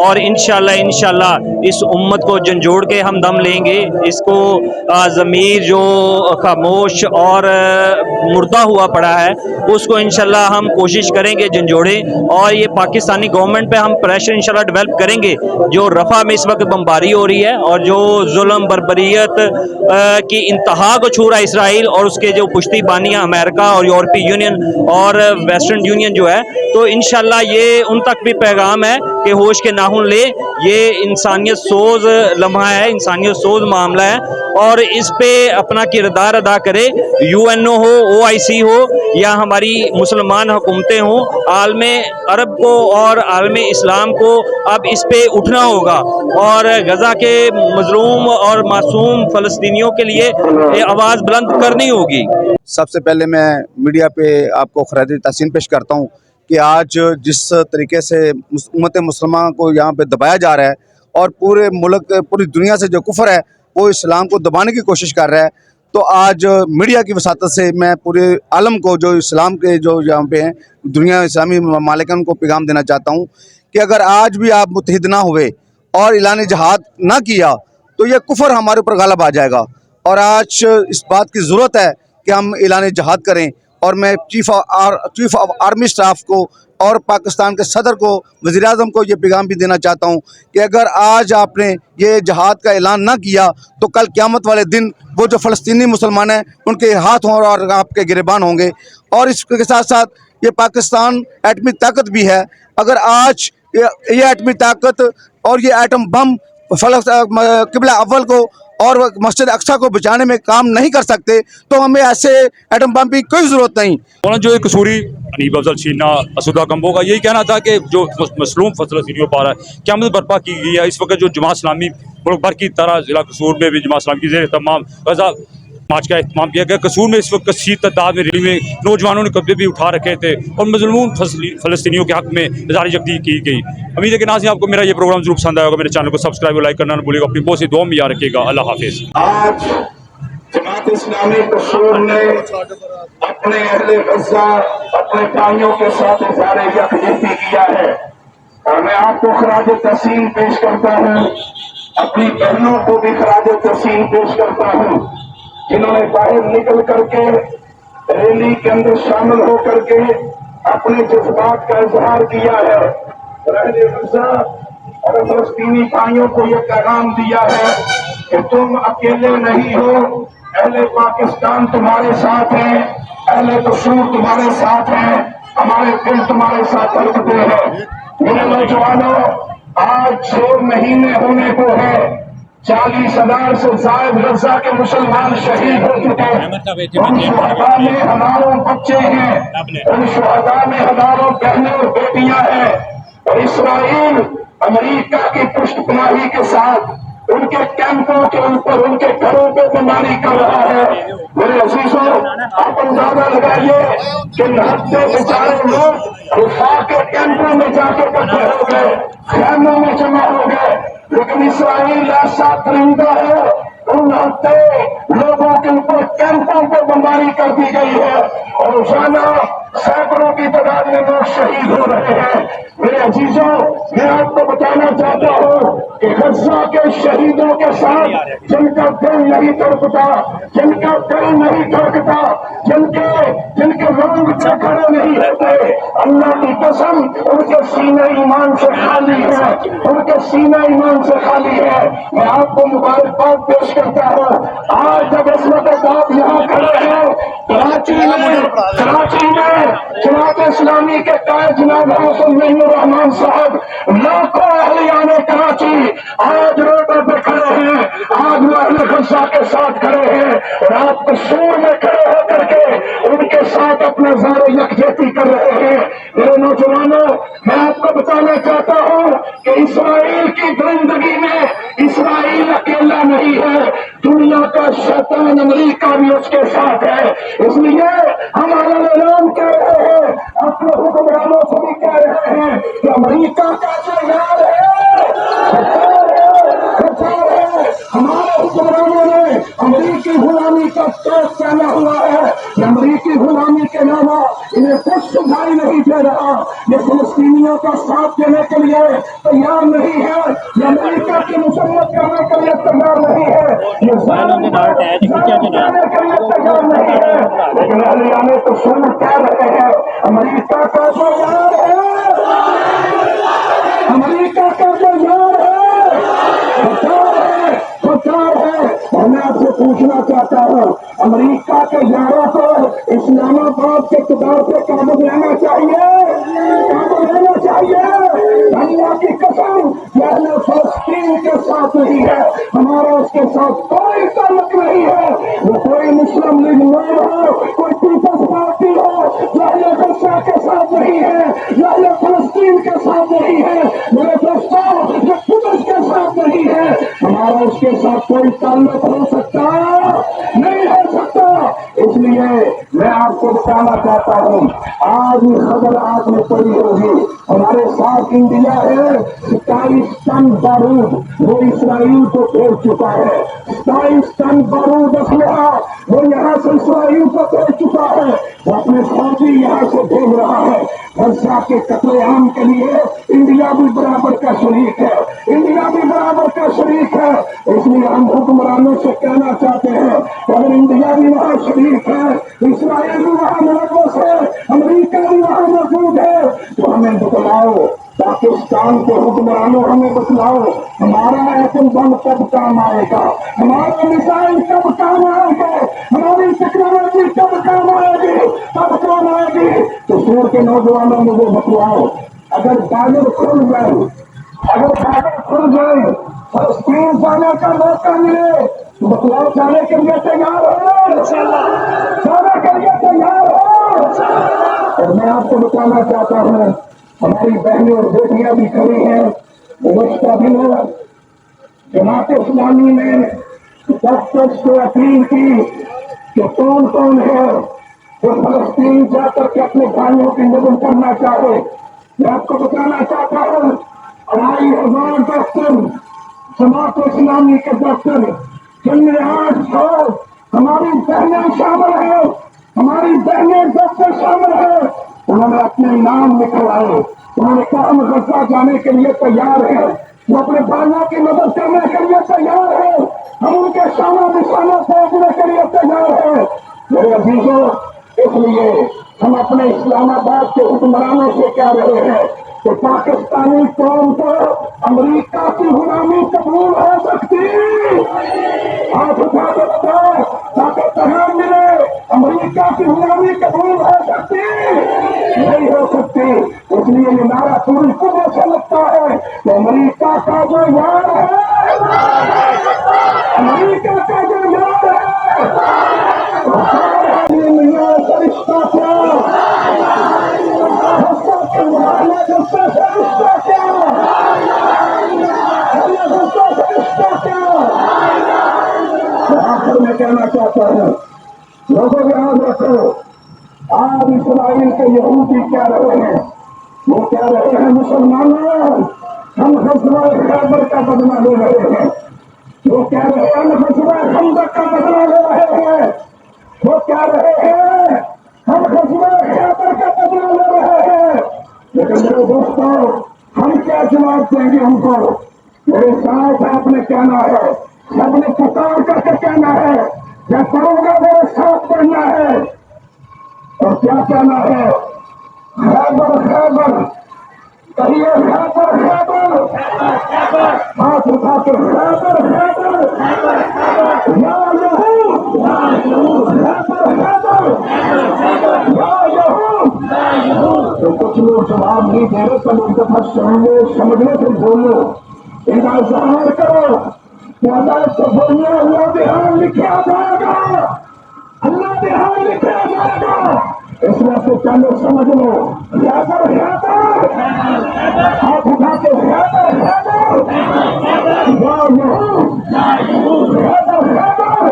اور انشاءاللہ اس امت کو جھنجھوڑ کے ہم دم لیں گے. اس کو ضمیر جو خاموش اور مردہ ہوا پڑا ہے اس کو انشاءاللہ ہم کوشش کریں گے جھنجھوڑیں, اور یہ پاکستانی گورنمنٹ پہ ہم پریشر انشاءاللہ ڈیولپ کریں گے. جو رفح میں اس وقت بمباری ہو رہی ہے اور جو ظلم بربریت کی انتہا کو چھو رہا ہے اسرائیل اور اس کے جو پشتی بانیاں امریکہ اور یورپی یونین اور ویسٹرن یونین جو ہے, تو انشاءاللہ یہ ان تک بھی پیغام ہے کہ ہوش کے ناخن لے. یہ انسانیت سوز لمحہ ہے, انسانیت سوز معاملہ ہے, اور اس پہ اپنا کردار ادا کرے. UN ہو, OIC ہو یا ہماری مسلمان حکومتیں ہوں, عالم عرب کو اور عالم اسلام کو اب اس پہ اٹھنا ہوگا اور غزہ کے مظلوم اور معصوم فلسطینیوں کے لیے آواز بلند کرنی ہوگی. سب سے پہلے میں میڈیا پہ آپ کو خراج تحسین پیش کرتا ہوں کہ آج جس طریقے سے امت مسلمہ کو یہاں پہ دبایا جا رہا ہے اور پورے ملک پوری دنیا سے جو کفر ہے وہ اسلام کو دبانے کی کوشش کر رہا ہے, تو آج میڈیا کی وساطت سے میں پورے عالم کو جو اسلام کے جو یہاں پہ ہیں دنیا اسلامی ممالکن کو پیغام دینا چاہتا ہوں کہ اگر آج بھی آپ متحد نہ ہوئے اور اعلان جہاد نہ کیا تو یہ کفر ہمارے اوپر غالب آ جائے گا. اور آج اس بات کی ضرورت ہے کہ ہم اعلان جہاد کریں, اور میں چیف آف آرمی سٹاف کو اور پاکستان کے صدر کو, وزیر اعظم کو یہ پیغام بھی دینا چاہتا ہوں کہ اگر آج آپ نے یہ جہاد کا اعلان نہ کیا تو کل قیامت والے دن وہ جو فلسطینی مسلمان ہیں ان کے ہاتھ ہوں اور آپ کے گریبان ہوں گے. اور اس کے ساتھ ساتھ یہ پاکستان ایٹمی طاقت بھی ہے. اگر آج یہ ایٹمی طاقت اور یہ ایٹم بم قبلہ اول کو اور مسجد اقصیٰ کو بچانے میں کام نہیں کر سکتے تو ہمیں ایسے ایٹم بم کی کوئی ضرورت نہیں. جو ایک قصوری انیب افضل چینا اسودہ کمبو کا یہی کہنا تھا کہ جو مظلوم فلسطینیوں پا رہا ہے قیامت برپا کی گئی ہے. اس وقت جو جماعت اسلامی ملک بھر کی طرح ضلع قصور میں بھی جماعت اسلامی کی زیر اہتمام غزہ مارچ کا اہتمام کیا گیا. قصور میں اس وقت کثیر تعداد میں ریلی میں نوجوانوں نے قبضے بھی اٹھا رکھے تھے اور مظلوم فلسطینیوں کے حق میں اظہار یکجہتی کی گئی. امید ہے کہ ناظرین آپ کو میرا یہ پروگرام ضرور پسند آئے گا. میرے چینل کو سبسکرائب اور لائک کرنا نہ بھولیے گا. اپنی بہت سی دعا میں یاد رکھیے گا. اللہ حافظ. آج جماعت اسلامی قصور نے اپنے اہل غزہ اپنے بھائیوں کے ساتھ اظہار یکجہتی کیا ہے, اور میں آپ کو خراج تحسین پیش کرتا ہوں, اپنی بہنوں کو بھی خراج تحسین پیش کرتا ہوں جنہوں نے باہر نکل کر کے ریلی کے اندر شامل ہو کر کے اپنے جذبات کا اظہار کیا ہے. اہل غزہ اور فلسطینی بھائیوں کو یہ پیغام دیا ہے کہ تم اکیلے نہیں ہو, اہل پاکستان تمہارے ساتھ ہیں, اہل قصور تمہارے ساتھ ہیں, ہمارے دل تمہارے ساتھ دھڑکتے ہیں. میرے نوجوانوں, آج 6 مہینے ہونے کو ہے 40,000 سے زائد غزہ کے مسلمان شہید ہو چکے ہیں. ان شہداء میں ہزاروں بچے ہیں, ان شہداء میں ہزاروں بہنیں اور بیٹیاں ہیں, اور اسرائیل امریکہ کی پشت پناہی کے ساتھ ان کے کیمپوں کے اوپر ان کے گھروں پہ بمباری کر رہا ہے. میرے عزیزوں, آپ اندازہ لگائیے کہ لڑتے بیچارے لوگ رفاح کے کیمپوں میں جا کے اکٹھے ہو گئے, خیموں میں جمع ہو گئے, لیکن اسرائیل ایسا درندہ ہے ان ہفتے لوگوں کے اوپر کیمپوں پر بمباری کر دی گئی ہے اور روزانہ سینکڑوں کی تعداد میں لوگ شہید ہو رہے ہیں. میرے عزیزوں, میں آپ کو بتانا چاہتا ہوں کہ غزہ کے شہیدوں کے ساتھ جن کا دل نہیں تڑپتا, جن کا دل نہیں دھڑکتا, جن کے رنگ پہ کھڑے نہیں رہتے, اللہ کی قسم ان کے سینے ایمان سے خالی ہے, ان کے سینے ایمان سے خالی ہے. میں آپ کو مبارکباد پیش کرتا ہوں. آج جب عصمت صاحب یہاں کھڑے ہیں کراچی میں جماعت اسلامی کے قائد جناب حسن الرحمان صاحب, لاکھوں اہلیان کراچی آج روڈوں پہ کھڑے ہیں, آج وہ اہل غزہ کے ساتھ کھڑے ہیں, اور آپ قصور میں کھڑے ہو کر کے ان کے ساتھ اپنا اظہار یکجہتی کر رہے ہیں. میرے نوجوانوں, میں آپ کو بتانا چاہتا ہوں کہ اسرائیل کی درندگی میں اسرائیل اکیلا نہیں ہے, دنیا کا شیطان امریکہ بھی اس کے ساتھ ہے. اس لیے ہمارا اعلان کر رہے ہیں, اپنے حکمرانوں سے بھی کہہ رہے ہیں کہ امریکہ کا جو یار ہے ہمارے حکمرانوں نے امریکی غلامی کا توق پہنا ہوا ہے کہ امریکی غلامی کے علاوہ انہیں کچھ سنائی نہیں دے رہا. یہ فلسطینیوں کا ساتھ ساتھ دینے کے لیے تیار نہیں ہے، یہ امریکہ کی مسمت کرنے کے لیے تیار نہیں ہے، یہ دینے کے لیے تیار نہیں ہے، لیکن اہلیہ تو سن کہہ رہے ہیں امریکہ کا جو یار ہے، امریکہ کا جو یار ہے بچار ہے، اور میں آپ سے پوچھنا چاہتا ہوں امریکہ کے یاروں کو اسلام آباد کے اقتدار سے قابو لینا چاہیے، قابو لینا چاہیے۔ اللہ کی قسم اہل فلسطین کے ساتھ نہیں ہے، ہمارا اس کے ساتھ کوئی تعلق نہیں ہے، وہ کوئی مسلم لیگ نون ہو، کوئی پیپلز پارٹی ہو، اہل غزہ کے ساتھ نہیں ہے، اہل فلسطین کے ساتھ نہیں ہے، میرے دوستوں یہ قدس کے ساتھ نہیں ہے، ہمارا اس کے ساتھ کوئی تعلق ہو سکتا نہیں ہو سکتا۔ اس لیے میں آپ کو بتانا چاہتا ہوں آج یہ خبر آپ نے پڑھی ہوگی، ہمارے ساتھ انڈیا ہے 27 ٹن بارود وہ اسرائیل کو بھیج چکا ہے، 27 ٹن بارود اسلحہ وہ یہاں سے اسرائیل کو بھیج چکا ہے، وہ اپنے فوجی یہاں سے بھیج رہا ہے۔ غزہ کے قتل عام کے لیے انڈیا بھی برابر کا شریک ہے، انڈیا بھی برابر کا شریک ہے۔ اس لیے ہم حکمرانوں سے کہنا چاہتے ہیں کہ اگر انڈیا بھی وہاں شریک ہے، اسرائیل بھی وہاں ملوث ہے، امریکہ بھی وہاں موجود ہے، تو ہمیں بتلاؤ، پاکستان کے حکمرانوں ہمیں بتلاؤ ہمارا ایٹم بم کب کام آئے گا، ہمارا میزائل کب کام آئے گا، ہماری ٹیکنالوجی کب کام آئے گی، کب کام آئے گی۔ کشمیر کے نوجوانوں مجھے بتلاؤ اگر بارڈر کھل جائے، اگر بارڈر کھل جائے، فلسطین جانے کا موقع ملے تو بتلاؤ جانے کے لیے تیار ہو، جانے کے لیے تیار ہو۔ اور میں آپ کو بتانا چاہتا ہوں ہماری بہنیں اور بیٹیاں بھی کھڑی ہیں، گزشتہ دنوں جماعت اسلامی نے ڈاکٹرز کو اپیل کی کہ کون کون ہے وہ فلسطین جا کر کے اپنے بھائیوں کی مدد کرنا چاہے۔ میں آپ کو بتانا چاہتا ہوں 2,500 ڈاکٹر جماعت اسلامی کے ڈاکٹر جن میں 800 ہماری بہنیں شامل ہیں، ہماری بہنیں ڈاکٹر شامل ہیں، انہوں نے اپنے نام نکلوائے، انہوں نے کہا ہم غزہ جانے کے لیے تیار ہیں، وہ اپنے بھائیوں کی مدد کرنے کے لیے تیار ہیں، ہم ان کے شانہ بشانہ پہنچنے کے لیے تیار ہیں۔ میرے عزیزوں، اس لیے ہم اپنے اسلام آباد کے حکمرانوں سے کہہ رہے ہیں کہ پاکستانی قوم کو امریکہ کی غلامی قبول ہو سکتی، ہاتھ اٹھا کے بتاؤ تاکہ پیغام ملے امریکہ کی غلامی قبول ہو سکتی نہیں ہو سکتی۔ اس لیے یہ نعرہ پوری قوت سے لگتا ہے کہ امریکہ کا جو یار ہے، امریکہ کا جو یار ہے، میاں کا رشتہ کیا، رشتہ سے رشتہ کیا، رشتہ سے رشتہ کیا۔ آخر میں کہنا چاہتا ہوں لوگوں یاد رکھو آج اسرائیل کے یہودی کہہ رہے ہیں، وہ کہہ رہے ہیں مسلمانوں ہم غزوہ خیبر کا بدلہ لے رہے ہیں، وہ کہہ رہے ہیں ہم غزوہ خندق کا بدلہ لے رہے ہیں، وہ کہہ رہے ہیں ہم غزوہ خیبر کا بدلہ لے رہے ہیں، لیکن میرے دوستوں ہم کیا جواب دیں گے ان کو؟ میرے ساتھ آپ نے کہنا ہے، سب نے پکار کر کے کہنا ہے میں پڑھوں گا میرے ساتھ پڑھنا ہے، اور کیا کہنا ہے؟ خیبر خیبر، کہیے خیبر خیبر، ہاتھ اٹھا کے خیبر خیبر، یا یہود خیبر خیبر، یا یہود۔ تو کچھ لوگ جواب نہیں دے رہے، تو ان کے پاس سمجھنے سے بولو، ان کا اظہار کرو کہ اللہ سے بولنے اللہ بہار لکھا جائے گا، اللہ بہار لکھا جائے گا۔ اس میں سے پہلے سمجھ لو خیبر خیبر، ہاتھ اٹھا کے خیبر خیبر، یا یہود خیبر خیبر،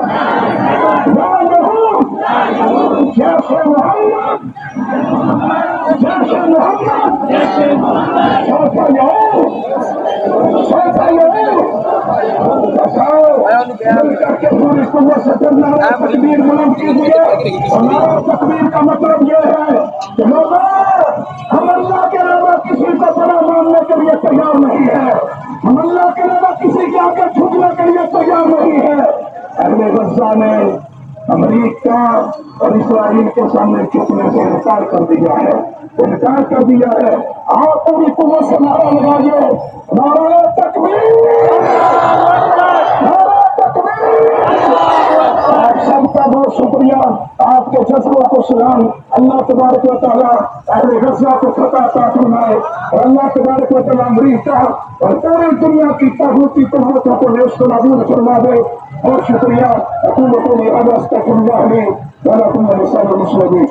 یا یہود، جیش محمد، جیش محمد، سوچا یہود، سوچا یہود۔ مل کر کے پوری قوت سے نعرہ تکبیر بلند کیجیے، اور نعرہ تکبیر کا مطلب یہ ہے کہ لوگوں ہم اللہ کے علاوہ کسی کو بڑا مانتے جھکنے کے لیے تیار نہیں ہے. ہم اللہ کے علاوہ کسی کے آگے جھکنے کے لیے تیار نہیں ہے. اہل غزہ نے امریکہ اور اسرائیل کے سامنے جھکنے سے انکار کر دیا ہے. آپ پوری قوت سے نعرہ لگائیے, نعرہ تکبیر, نعرہ تکبیر. آپ سب کا بہت شکریہ, آپ کے جذبوں کو سلام. اللہ تبارک و تعالیٰ اہل غزہ کو فتح عطا فرمائے, اور اللہ تبارک و تعالیٰ امریکہ اور پوری دنیا کی طاغوتی قوتوں کو نیست و نابود فرما دے. بہت شکریہ. اقول قولی هذا استغفر الله لي ولكم ولسائر المسلمين.